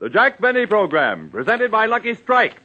The Jack Benny Program, presented by Lucky Strike.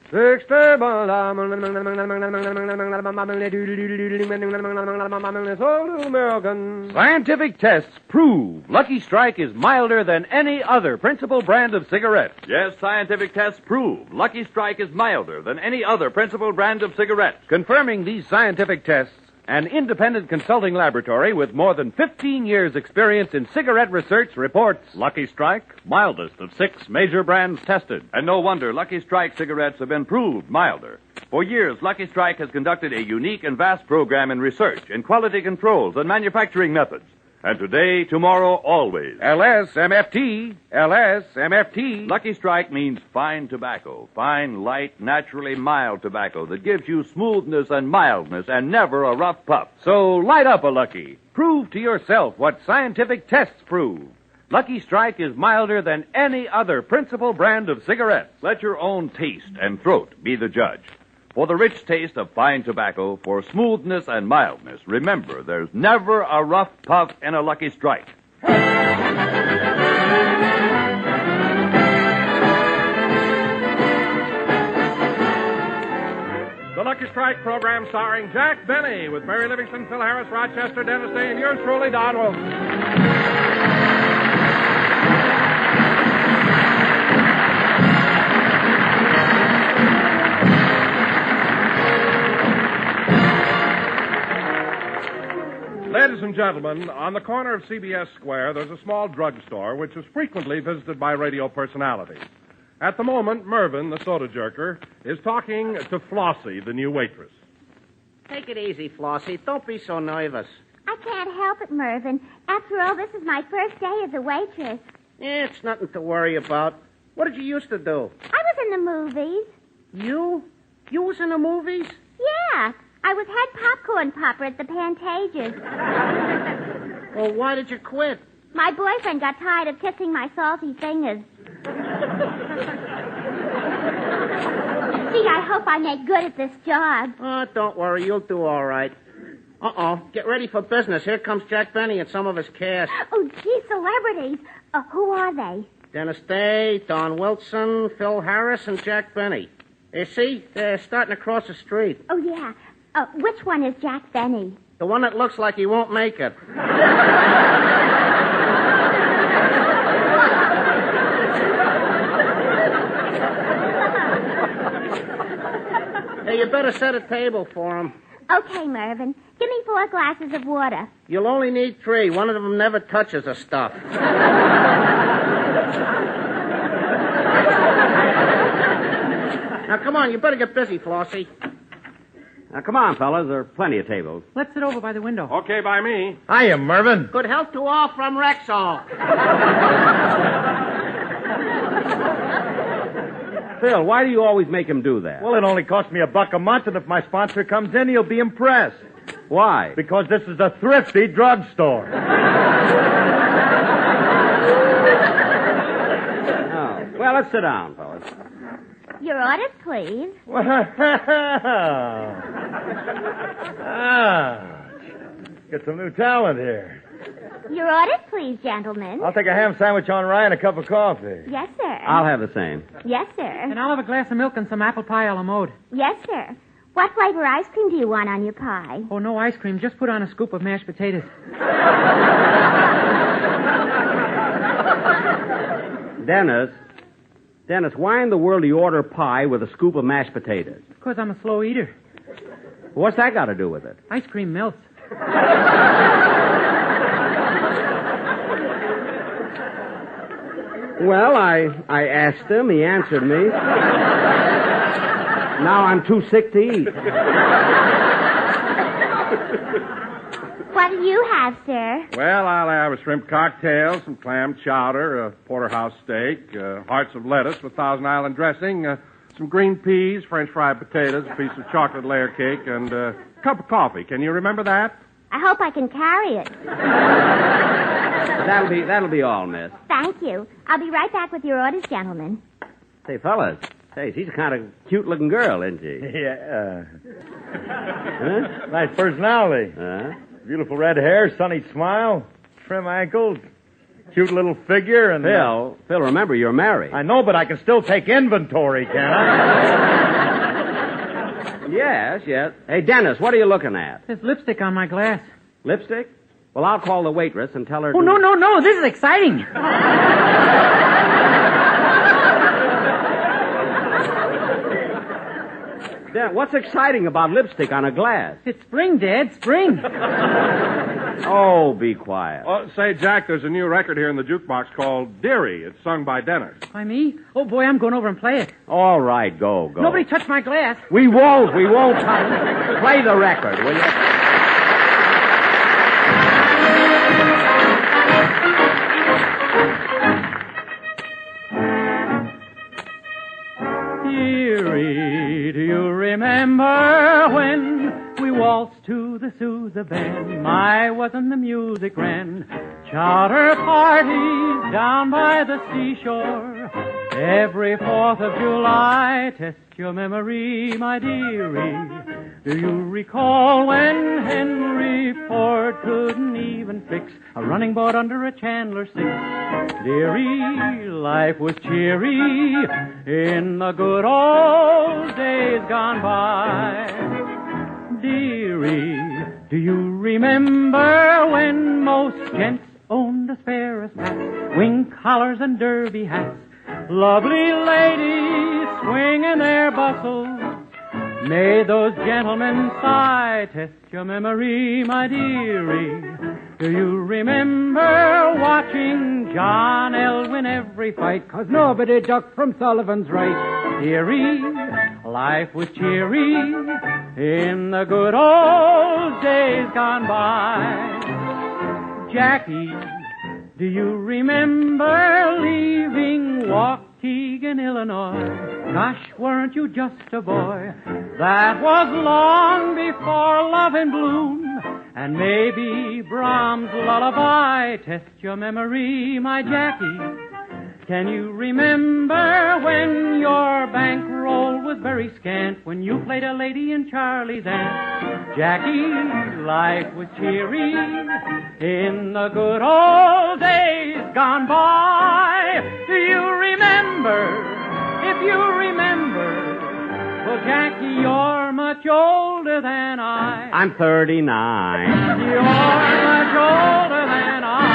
Scientific tests prove Lucky Strike is milder than any other principal brand of cigarettes. Yes, scientific tests prove Lucky Strike is milder than any other principal brand of cigarettes. Confirming these scientific tests, an independent consulting laboratory with more than 15 years' experience in cigarette research reports Lucky Strike, mildest of 6 major brands tested. And no wonder Lucky Strike cigarettes have been proved milder. For years, Lucky Strike has conducted a unique and vast program in research, in quality controls, and manufacturing methods. And today, tomorrow, always. LSMFT. Lucky Strike means fine tobacco. Fine, light, naturally mild tobacco that gives you smoothness and mildness and never a rough puff. So light up a Lucky. Prove to yourself what scientific tests prove. Lucky Strike is milder than any other principal brand of cigarettes. Let your own taste and throat be the judge. For the rich taste of fine tobacco, for smoothness and mildness, remember, there's never a rough puff in a Lucky Strike. The Lucky Strike program starring Jack Benny with Mary Livingston, Phil Harris, Rochester, Dennis Day, and yours truly, Don Wilson. Ladies and gentlemen, on the corner of CBS Square, there's a small drugstore which is frequently visited by radio personalities. At the moment, Mervyn, the soda jerker, is talking to Flossie, the new waitress. Take it easy, Flossie. Don't be so nervous. I can't help it, Mervyn. After all, this is my first day as a waitress. It's nothing to worry about. What did you used to do? I was in the movies. You? You was in the movies? Yeah. I was head popcorn popper at the Pantages. Well, why did you quit? My boyfriend got tired of kissing my salty fingers. Gee, I hope I make good at this job. Oh, don't worry. You'll do all right. Uh-oh. Get ready for business. Here comes Jack Benny and some of his cast. Oh, gee, celebrities. Who are they? Dennis Day, Don Wilson, Phil Harris, and Jack Benny. You see? They're starting across the street. Oh, yeah. Which one is Jack Benny? The one that looks like he won't make it. Hey, you better set a table for him. Okay, Mervyn. Give me 4 glasses of water. You'll only need 3. One of them never touches the stuff. Now, come on. You better get busy, Flossie. Now, come on, fellas. There are plenty of tables. Let's sit over by the window. Okay, by me. Hiya, Mervyn. Good health to all from Rexall. Phil, why do you always make him do that? Well, it only costs me $1 a month, and if my sponsor comes in, he'll be impressed. Why? Because this is a thrifty drugstore. Oh. Well, let's sit down, fellas. Your orders, please. Get some new talent here. Your orders, please, gentlemen. I'll take a ham sandwich on rye and a cup of coffee. Yes, sir. I'll have the same. Yes, sir. And I'll have a glass of milk and some apple pie a la mode. Yes, sir. What flavor ice cream do you want on your pie? Oh, no ice cream. Just put on a scoop of mashed potatoes. Dennis, why in the world do you order pie with a scoop of mashed potatoes? Because I'm a slow eater. What's that got to do with it? Ice cream melts. Well, I asked him. He answered me. Now I'm too sick to eat. What do you have, sir? Well, I'll have a shrimp cocktail, some clam chowder, a porterhouse steak, hearts of lettuce with Thousand Island dressing, some green peas, French fried potatoes, a piece of chocolate layer cake, and a cup of coffee. Can you remember that? I hope I can carry it. That'll be all, miss. Thank you. I'll be right back with your orders, gentlemen. Say, fellas. Hey, she's a kind of cute-looking girl, isn't she? Yeah. Huh? Nice personality. Huh? Beautiful red hair, sunny smile, trim ankles. Cute little figure and... Phil, remember, you're married. I know, but I can still take inventory, can't I? Yes. Hey, Dennis, what are you looking at? There's lipstick on my glass. Lipstick? Well, I'll call the waitress and tell her Oh, no. This is exciting. Dad, what's exciting about lipstick on a glass? It's spring, Dad. Spring. Oh, be quiet. Well, say, Jack, there's a new record here in the jukebox called Dearie. It's sung by Dennis. By me? Oh, boy, I'm going over and play it. All right, go. Nobody touch my glass. We won't touch it. Play the record, will you? Dearie, do you remember when we waltzed to the Sousa band? My, wasn't the music grand? Charter parties down by the seashore. Every 4th of July, test your memory, my dearie. Do you recall when Henry Ford couldn't even fix a running board under a Chandler 6? Dearie, life was cheery in the good old days gone by. Dearie, do you remember when most gents owned a spare hats, wing collars and derby hats? Lovely ladies swinging their bustles made those gentlemen sigh. Test your memory, my dearie. Do you remember watching John Elwyn every fight? 'Cause nobody ducked from Sullivan's right. Dearie, life was cheery in the good old days gone by. Jackie, do you remember leaving Waukegan, Illinois? Gosh, weren't you just a boy? That was long before Love in Bloom and maybe Brahms' Lullaby. Test your memory, my Jackie. Can you remember when your bankroll was very scant, when you played a lady in Charlie's Aunt? Jackie, life was cheery in the good old days gone by. Do you remember? If you remember, well, Jackie, you're much older than I. I'm 39. You're much older than I.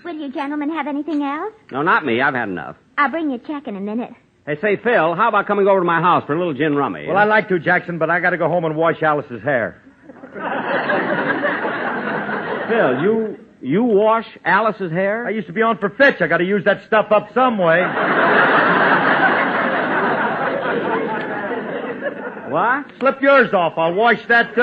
Will you gentlemen have anything else? No, not me. I've had enough. I'll bring you a check in a minute. Hey, say, Phil, how about coming over to my house for a little gin rummy? Well, I'd like to, Jackson, but I got to go home and wash Alice's hair. Phil, you wash Alice's hair? I used to be on for Fitch. I got to use that stuff up some way. What? Slip yours off. I'll wash that, too.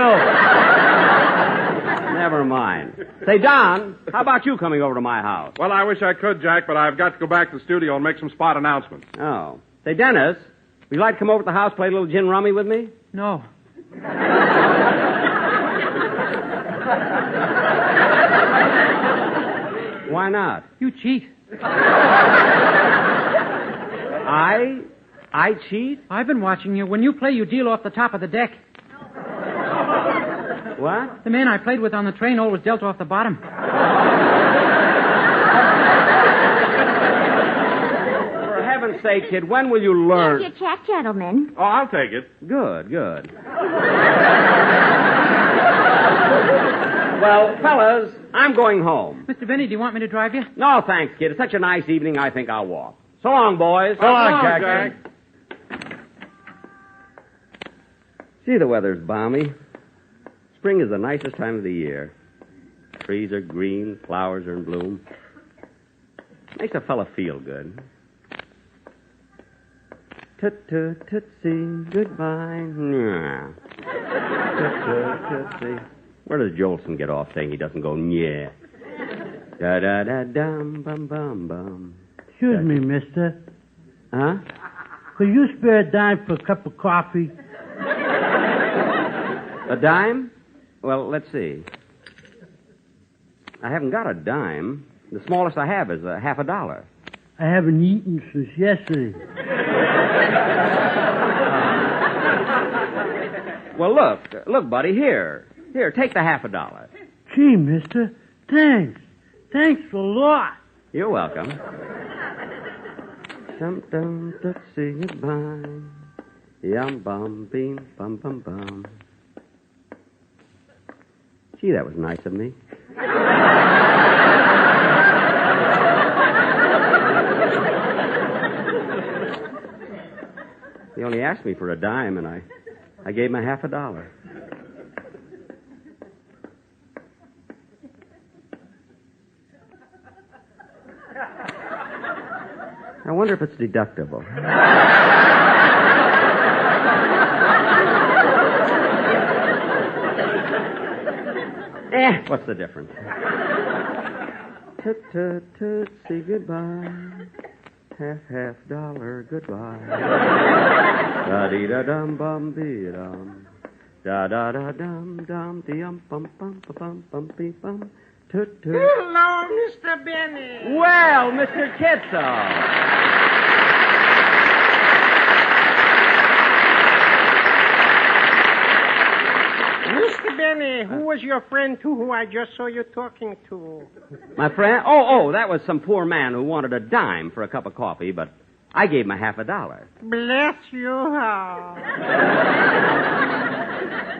Never mind. Say, Don, how about you coming over to my house? Well, I wish I could, Jack, but I've got to go back to the studio and make some spot announcements. Oh. Say, Dennis, would you like to come over to the house, play a little gin rummy with me? No. Why not? You cheat. I cheat? I've been watching you. When you play, you deal off the top of the deck. What? The man I played with on the train always dealt off the bottom. For heaven's sake, kid, when will you learn? Here's your check, gentlemen. Oh, I'll take it. Good. Well, fellas, I'm going home. Mr. Benny, do you want me to drive you? No, thanks, kid. It's such a nice evening, I think I'll walk. So long, boys. So long, Jack. See, the weather's balmy. Spring is the nicest time of the year. Trees are green, flowers are in bloom. Makes a fella feel good. Toot-toot-tootsie, goodbye. Nyah. Toot-toot-tootsie. Where does Jolson get off saying he doesn't go nyeh? Da-da-da-dum-bum-bum-bum. Excuse me, mister. Huh? Could you spare a dime for a cup of coffee? A dime? Well, let's see. I haven't got a dime. The smallest I have is half a dollar. I haven't eaten since yesterday. Well, look, buddy, here, take the half a dollar. Gee, mister, thanks. Thanks a lot. You're welcome. Dum dum say goodbye. Yum bum beam bum bum bum. Gee, that was nice of me. He only asked me for a dime, and I gave him a half a dollar. I wonder if it's deductible. What's the difference? Tut, tut, tut, say goodbye. Half dollar goodbye. Da-dee-da-dum-bum-dee-dum. Da-da-da-dum-dum-dee-um-bum-bum-bum-bum-bee-bum. Tut, tut. Hello, Mr. Benny. Well, Mr. Kitzel. Mr. Benny, who was your friend, too, who I just saw you talking to? My friend? Oh, that was some poor man who wanted a dime for a cup of coffee, but I gave him a half a dollar. Bless your heart.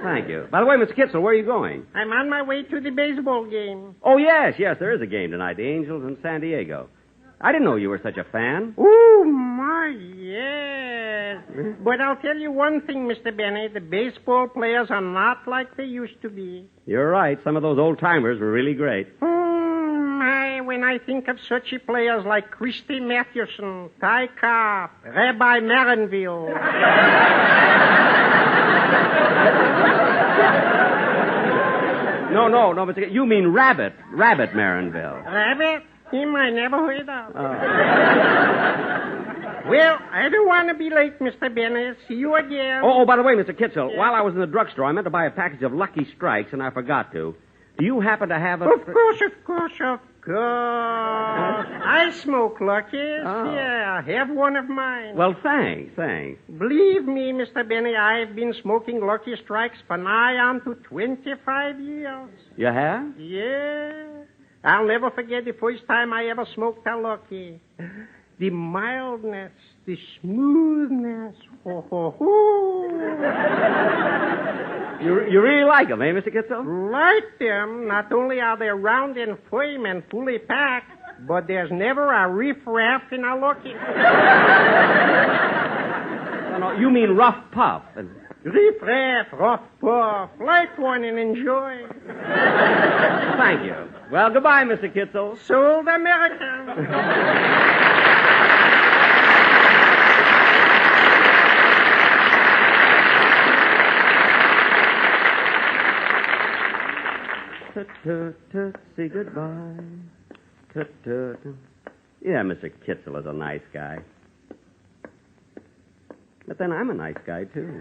Thank you. By the way, Mr. Kitzel, where are you going? I'm on my way to the baseball game. Oh, yes, there is a game tonight. The Angels in San Diego. I didn't know you were such a fan. Oh, my, yes. But I'll tell you one thing, Mr. Benny. The baseball players are not like they used to be. You're right. Some of those old-timers were really great. Oh, my, when I think of such players like Christy Mathewson, Ty Cobb, Rabbi Marinville. No, Mr. You mean Rabbit Marinville. Rabbit? Him I never heard of. Oh. Well, I don't want to be late, Mr. Bennett. See you again. Oh, by the way, Mr. Kitzel, Yeah. while I was in the drugstore, I meant to buy a package of Lucky Strikes, and I forgot to. Do you happen to have a... Of course. I smoke Lucky's. Oh. Yeah, have one of mine. Well, thanks. Believe me, Mr. Benny, I've been smoking Lucky Strikes for nigh on to 25 years. You have? Yeah. I'll never forget the first time I ever smoked a Lucky. The mildness, the smoothness. Ho, ho, ho. You really like them, eh, Mr. Kitzel? Like them. Not only are they round and firm and fully packed, but there's never a riff-raff in a Lucky. No, you mean rough puff. Riff-raff, rough puff. Light one and enjoy. Thank you. Well, goodbye, Mr. Kitzel. Sold American. Tut, say goodbye. Tut. Yeah, Mr. Kitzel is a nice guy. But then I'm a nice guy, too.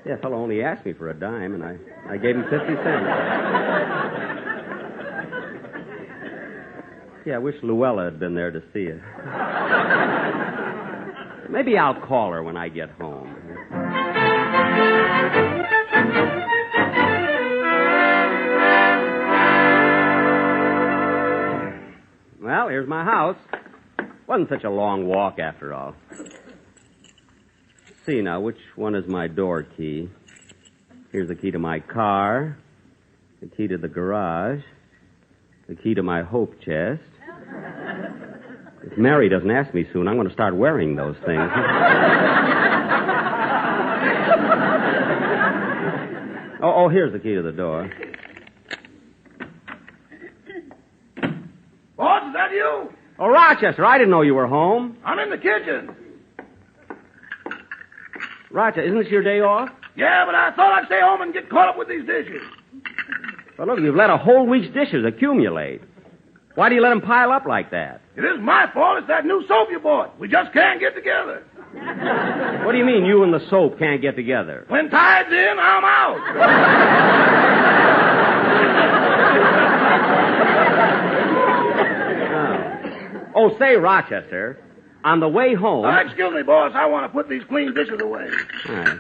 Yeah, a fellow only asked me for a dime, and I gave him 50 cents. Yeah, I wish Luella had been there to see it. Maybe I'll call her when I get home. Well, here's my house. Wasn't such a long walk after all. See now, which one is my door key? Here's the key to my car, the key to the garage, the key to my hope chest. If Mary doesn't ask me soon, I'm going to start wearing those things. Oh, here's the key to the door. Boss, is that you? Oh, Rochester, I didn't know you were home. I'm in the kitchen. Rochester, isn't this your day off? Yeah, but I thought I'd stay home and get caught up with these dishes. Well, look, you've let a whole week's dishes accumulate. Why do you let them pile up like that? It isn't my fault. It's that new soap you bought. We just can't get together. What do you mean you and the soap can't get together? When tide's in, I'm out. Oh, say, Rochester, on the way home... Excuse me, boss. I want to put these clean dishes away. All right.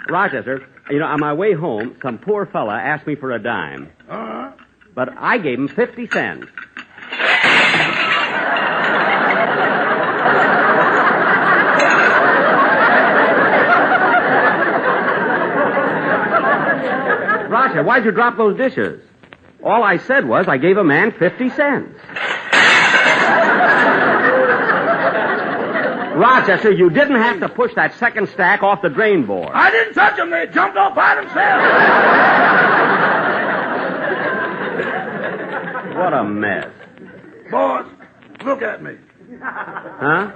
Rochester, on my way home, some poor fella asked me for a dime. Uh-huh. But I gave him 50 cents. Roger, why'd you drop those dishes? All I said was I gave a man 50 cents. Rochester, you didn't have to push that second stack off the drain board. I didn't touch them. They jumped off by themselves. What a mess. Boss, look at me. Huh?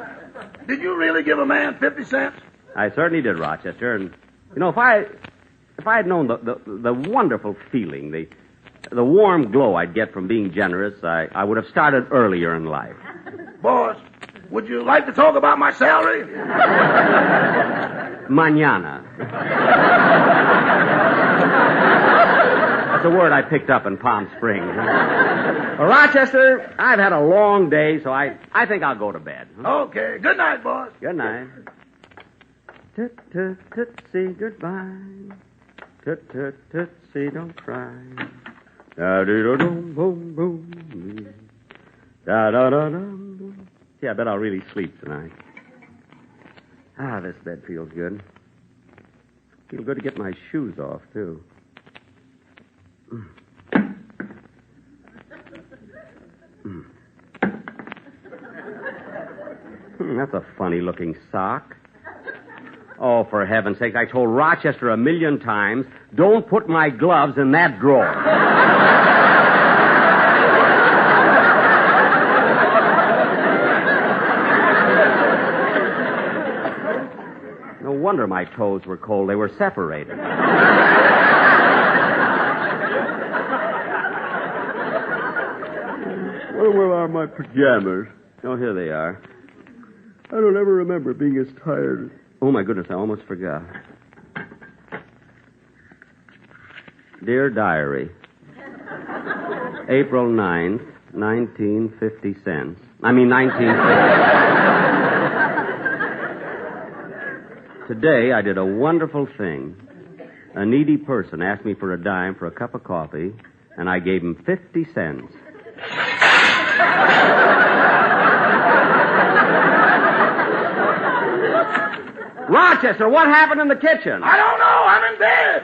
Did you really give a man 50 cents? I certainly did, Rochester. And, if I had known the wonderful feeling, the warm glow I'd get from being generous, I would have started earlier in life. Boss, would you like to talk about my salary? Mañana. That's a word I picked up in Palm Springs. Well, Rochester, I've had a long day, so I think I'll go to bed. Okay. Good night, boss. Good night. Tootsie, goodbye. Tootsie, don't cry. Da-dee-da-dum, boom, boom. Da-da-da-dum. See, I bet I'll really sleep tonight. Ah, this bed feels good. Feels good to get my shoes off, too. That's a funny-looking sock. Oh, for heaven's sake, I told Rochester 1,000,000 times, don't put my gloves in that drawer. No wonder my toes were cold. They were separated. Where are my pajamas? Oh, here they are. I don't ever remember being as tired. Oh, my goodness, I almost forgot. Dear Diary, April 9th, 1950. Today, I did a wonderful thing. A needy person asked me for a dime for a cup of coffee, and I gave him 50 cents. Rochester, what happened in the kitchen? I don't know. I'm in bed.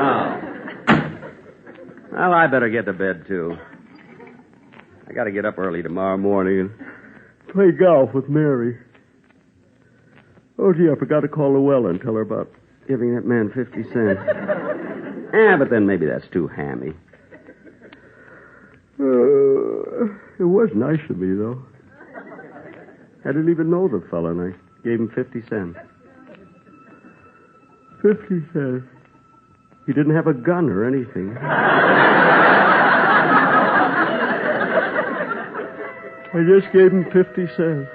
Oh. Well, I better get to bed, too. I got to get up early tomorrow morning and play golf with Mary. Oh, gee, I forgot to call Luella and tell her about giving that man 50 cents. But then maybe that's too hammy. It was nice of me, though. I didn't even know the fella, and I gave him 50 cents. 50 cents. He didn't have a gun or anything. I just gave him 50 cents.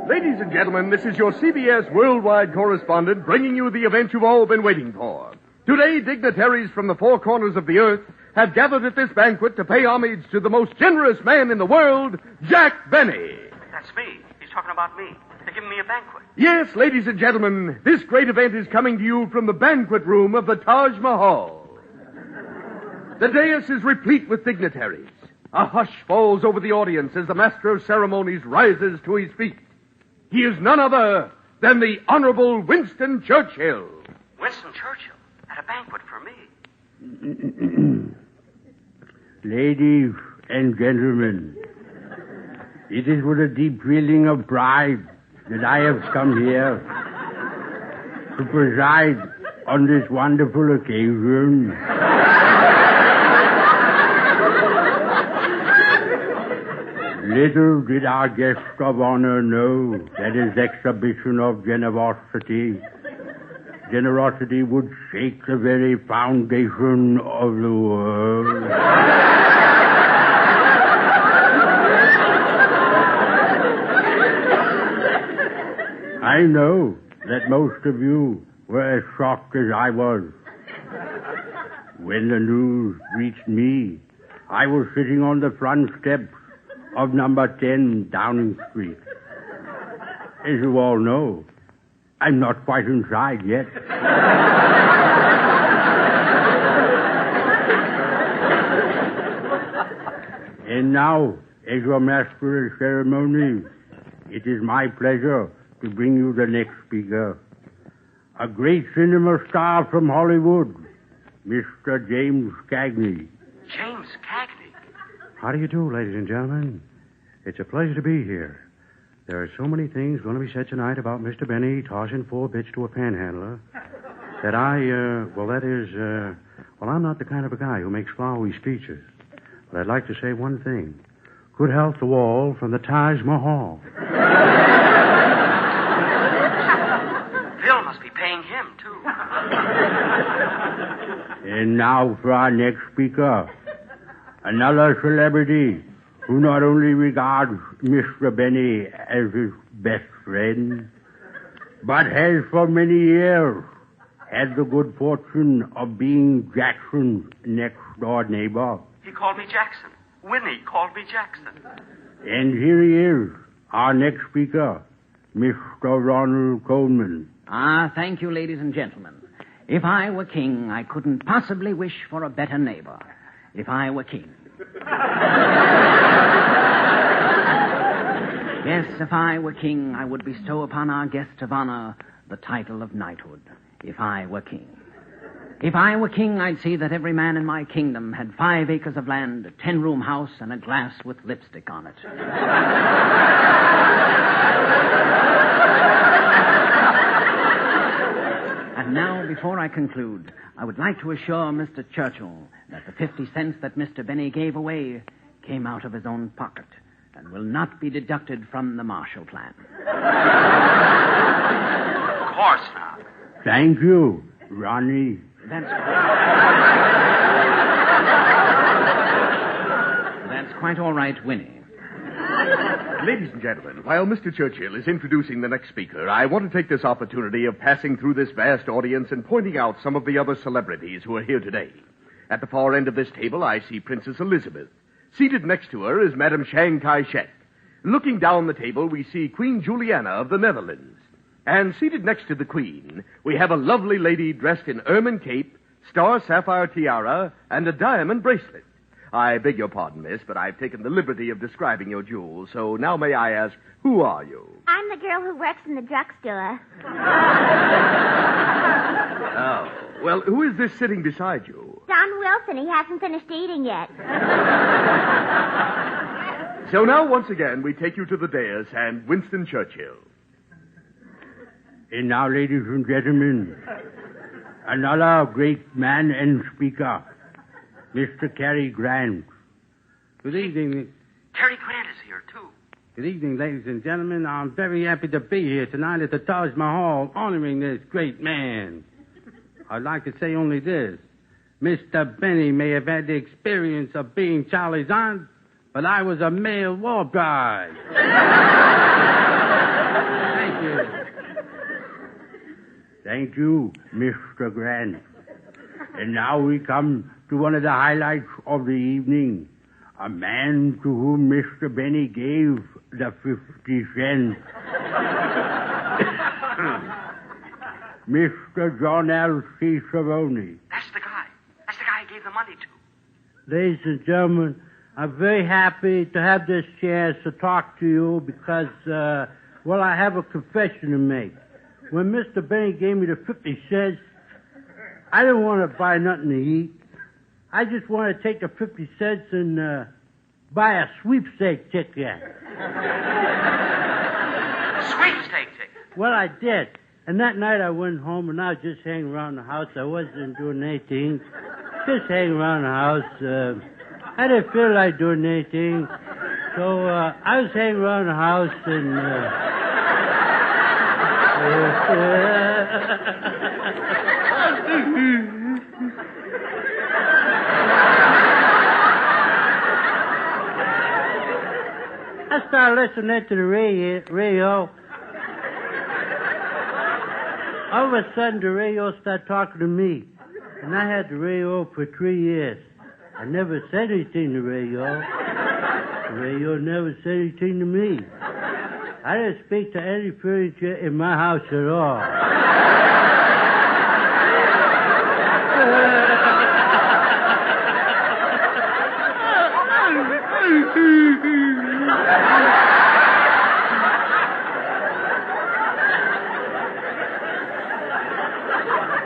Ladies and gentlemen, this is your CBS worldwide correspondent bringing you the event you've all been waiting for. Today, dignitaries from the four corners of the earth have gathered at this banquet to pay homage to the most generous man in the world, Jack Benny. That's me. He's talking about me. They're giving me a banquet. Yes, ladies and gentlemen, this great event is coming to you from the banquet room of the Taj Mahal. The dais is replete with dignitaries. A hush falls over the audience as the master of ceremonies rises to his feet. He is none other than the Honorable Winston Churchill. Winston Churchill? At a banquet for me? Ladies and gentlemen, it is with a deep feeling of pride that I have come here to preside on this wonderful occasion. Little did our guest of honor know that his exhibition of generosity would shake the very foundation of the world. I know that most of you were as shocked as I was. When the news reached me, I was sitting on the front steps of number 10 Downing Street. As you all know, I'm not quite inside yet. And now, as your master of ceremonies, it is my pleasure to bring you the next speaker. A great cinema star from Hollywood, Mr. James Cagney. James Cagney? How do you do, ladies and gentlemen? It's a pleasure to be here. There are so many things going to be said tonight about Mr. Benny tossing 4 bits to a panhandler that I'm not the kind of a guy who makes flowery speeches. But I'd like to say one thing. Good health to all from the Taj Mahal. Phil must be paying him, too. And now for our next speaker. Another celebrity who not only regards Mr. Benny as his best friend, but has for many years had the good fortune of being Jackson's next-door neighbor. He called me Jackson. Winnie called me Jackson. And here he is, our next speaker, Mr. Ronald Coleman. Thank you, ladies and gentlemen. If I were king, I couldn't possibly wish for a better neighbor. If I were king. Yes, if I were king, I would bestow upon our guest of honor the title of knighthood. If I were king. If I were king, I'd see that every man in my kingdom had 5 acres of land, a 10-room house, and a glass with lipstick on it. And now, before I conclude, I would like to assure Mr. Churchill that the 50 cents that Mr. Benny gave away came out of his own pocket and will not be deducted from the Marshall Plan. Of course not. Thank you, Ronnie. That's quite all right, Winnie. Ladies and gentlemen, while Mr. Churchill is introducing the next speaker, I want to take this opportunity of passing through this vast audience and pointing out some of the other celebrities who are here today. At the far end of this table, I see Princess Elizabeth. Seated next to her is Madame Chiang Kai-shek. Looking down the table, we see Queen Juliana of the Netherlands. And seated next to the Queen, we have a lovely lady dressed in ermine cape, star sapphire tiara, and a diamond bracelet. I beg your pardon, miss, but I've taken the liberty of describing your jewels, so now may I ask, who are you? I'm the girl who works in the drugstore. Oh, well, who is this sitting beside you? Don Wilson. He hasn't finished eating yet. So now, once again, we take you to the dais and Winston Churchill. And now, ladies and gentlemen, another great man and speaker, Mr. Cary Grant. Good evening. Cary Grant is here, too. Good evening, ladies and gentlemen. I'm very happy to be here tonight at the Taj Mahal honoring this great man. I'd like to say only this. Mr. Benny may have had the experience of being Charlie's aunt, but I was a male war bride. Thank you. Thank you, Mr. Grant. And now we come to one of the highlights of the evening. A man to whom Mr. Benny gave the 50 cents. Mr. John L. C. Cerrone. That's the guy. That's the guy I gave the money to. Ladies and gentlemen, I'm very happy to have this chance to talk to you because, I have a confession to make. When Mr. Benny gave me the 50 cents, I didn't want to buy nothing to eat. I just want to take the 50 cents and buy a sweepstake ticket. Sweepstake ticket? Well, I did. And that night I went home and I was just hanging around the house. I wasn't doing anything. Just hanging around the house. I didn't feel like doing anything. So I was hanging around the house and... I started listening to the radio. All of a sudden, the radio started talking to me. And I had the radio for 3 years. I never said anything to the radio. The radio never said anything to me. I didn't speak to any furniture in my house at all.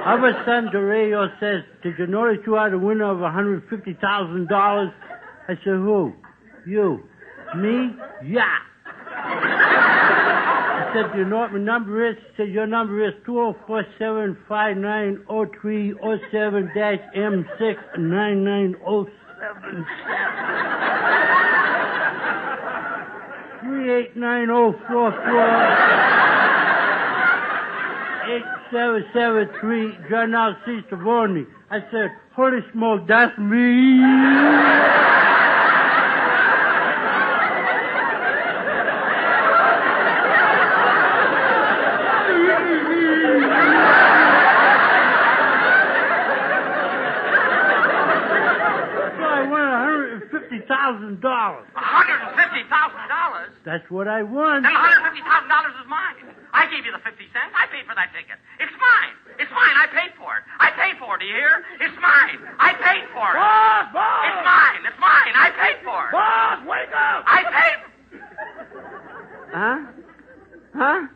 All of a sudden, the radio says, "Did you know that you are the winner of $150,000? I said, "Who? You? Me? Yeah." I said, "Do you know what my number is?" He said, "Your number is 2047590307-M69907. 3890448773 Journal C. Savoni." I said, "Holy smoke, that's me." $150,000. $150,000? That's what I won. Then $150,000 is mine. I gave you the 50 cents. I paid for that ticket. It's mine. It's mine. I paid for it. I paid for it, do you hear? It's mine. I paid for it. Boss! It's mine. It's mine. I paid for it. Boss, wake up! I paid. Huh? Huh?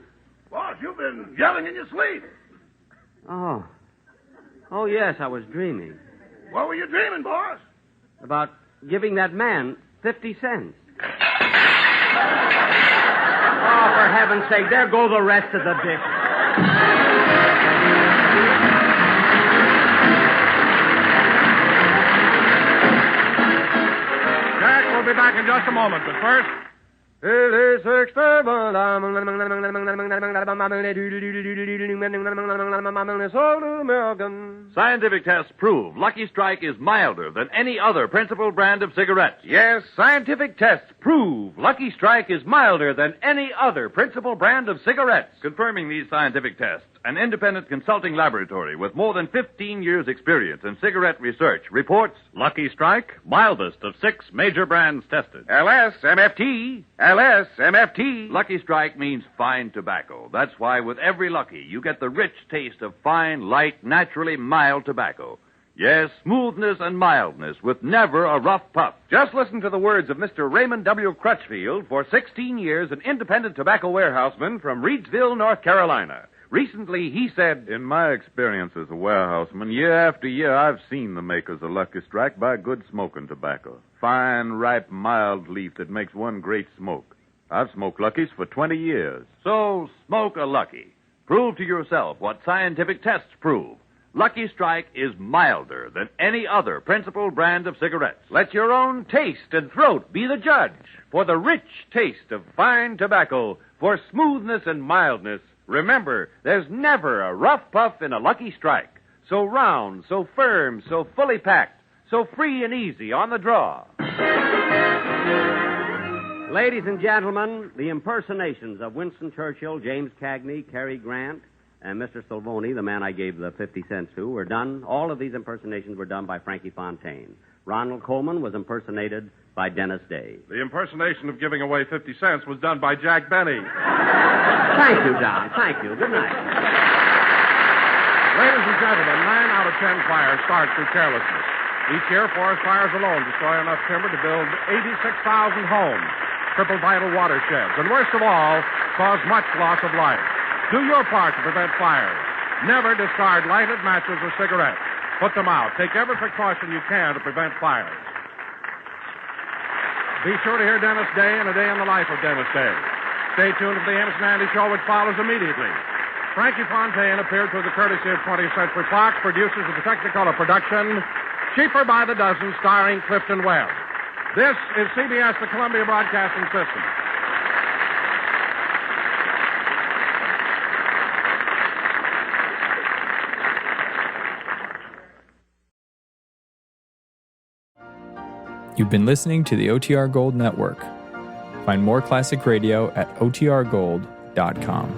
Boss, you've been yelling in your sleep. Oh. Oh, yes, I was dreaming. What were you dreaming, boss? About giving that man 50 cents. Oh, for heaven's sake, there go the rest of the dick. Jack, we'll be back in just a moment, but first... Scientific tests prove Lucky Strike is milder than any other principal brand of cigarettes. Yes, scientific tests prove Lucky Strike is milder than any other principal brand of cigarettes. Confirming these scientific tests, an independent consulting laboratory with more than 15 years' experience in cigarette research reports Lucky Strike, mildest of 6 major brands tested. LSMFT. LSMFT. Lucky Strike means fine tobacco. That's why with every Lucky, you get the rich taste of fine, light, naturally mild tobacco. Yes, smoothness and mildness with never a rough puff. Just listen to the words of Mr. Raymond W. Crutchfield, for 16 years an independent tobacco warehouseman from Reidsville, North Carolina. Recently, he said, "In my experience as a warehouseman, year after year, I've seen the makers of Lucky Strike buy good smoking tobacco. Fine, ripe, mild leaf that makes one great smoke. I've smoked Luckies for 20 years. So, smoke a Lucky. Prove to yourself what scientific tests prove. Lucky Strike is milder than any other principal brand of cigarettes. Let your own taste and throat be the judge. For the rich taste of fine tobacco, for smoothness and mildness, remember, there's never a rough puff in a Lucky Strike. So round, so firm, so fully packed, so free and easy on the draw." Ladies and gentlemen, the impersonations of Winston Churchill, James Cagney, Cary Grant, and Mr. Salvoni, the man I gave the 50 cents to, were done. All of these impersonations were done by Frankie Fontaine. Ronald Coleman was impersonated by Dennis Day. The impersonation of giving away 50 cents was done by Jack Benny. Thank you, Don. Thank you. Good night. Ladies and gentlemen, 9 out of 10 fires start through carelessness. Each year, forest fires alone destroy enough timber to build 86,000 homes, cripple vital watersheds, and worst of all, cause much loss of life. Do your part to prevent fires. Never discard lighted matches or cigarettes. Put them out. Take every precaution you can to prevent fires. Be sure to hear Dennis Day and A Day in the Life of Dennis Day. Stay tuned to the Amos and Andy Show, which follows immediately. Frankie Fontaine appeared through the courtesy of 20th Century Fox, producers of the Technicolor production, Cheaper by the Dozen, starring Clifton Webb. This is CBS, the Columbia Broadcasting System. You've been listening to the OTR Gold Network. Find more classic radio at otrgold.com.